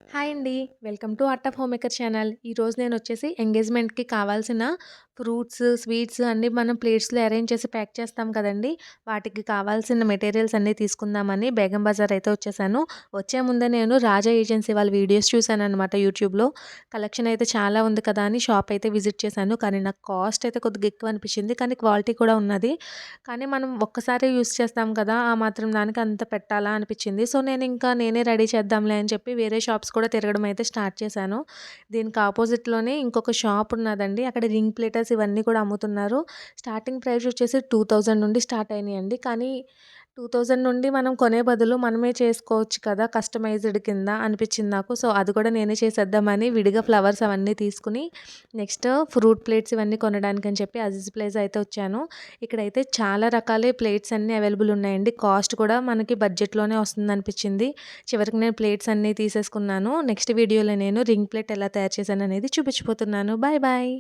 Hi అండి. Welcome to art of home maker channel. ఈరోజు నేనొచ్చేసి ఎంగేజ్‌మెంట్‌కి కావాల్సిన ఫ్రూట్స్, స్వీట్స్ అన్నీ మనం ప్లేట్స్‌లో అరేంజ్ చేసి ప్యాక్ చేస్తాం కదండీ! వాటికి కావాల్సిన మెటీరియల్స్ అన్నీ తీసుకుందామని బేగం బజార్ అయితే వచ్చేసాను. వచ్చే ముందే నేను రాజా ఏజెన్సీ వాళ్ళ వీడియోస్ చూసాననమాట యూట్యూబ్‌లో. కలెక్షన్ అయితే చాలా ఉంది కదా అని షాప్ అయితే విజిట్ చేశాను. కానీ నాకు కాస్ట్ అయితే కొద్దిగా ఎక్కువ అనిపించింది. కానీ క్వాలిటీ కూడా ఉన్నది. కానీ మనం ఒక్కసారే యూజ్ చేస్తాం కదా! ఆ మాత్రం దానికి అంత పెట్టాలా అనిపించింది. సో, నేనే రెడీ చేద్దాంలే అని చెప్పి వేరే షాప్స్ కూడా తిరగడం అయితే స్టార్ట్ చేశాను. దీనికి అపోజిట్‌లోనే ఇంకొక షాప్ ఉన్నదండి. అక్కడ రింగ్ ప్లేటర్స్ ఇవన్నీ కూడా అమ్ముతున్నారు. స్టార్టింగ్ ప్రైస్ వచ్చేసి 2000 నుండి స్టార్ట్ అయినాయండి. కానీ 2000 నుండి మనం కొనే బదులు మనమే చేసుకోవచ్చు కదా! కస్టమైజ్డ్ కింద అనిపించింది నాకు. సో, అది కూడా నేనే చేసేద్దామని విడిగా ఫ్లవర్స్ అవన్నీ తీసుకొని నెక్స్ట్ ఫ్రూట్ ప్లేట్స్ ఇవన్నీ కొనడానికని చెప్పి అజీజ్ ప్లేస్ అయితే వచ్చాను. ఇక్కడైతే చాలా రకాలే ప్లేట్స్ అన్నీ అవైలబుల్ ఉన్నాయండి. కాస్ట్ కూడా మనకి బడ్జెట్‌లోనే వస్తుందనిపించింది. చివరికి నేను ప్లేట్స్ అన్నీ తీసేసుకున్నాను. నెక్స్ట్ వీడియోలో నేను రింగ్ ప్లేట్ ఎలా తయారు చేశాననేది చూపించబోతున్నాను. Bye bye.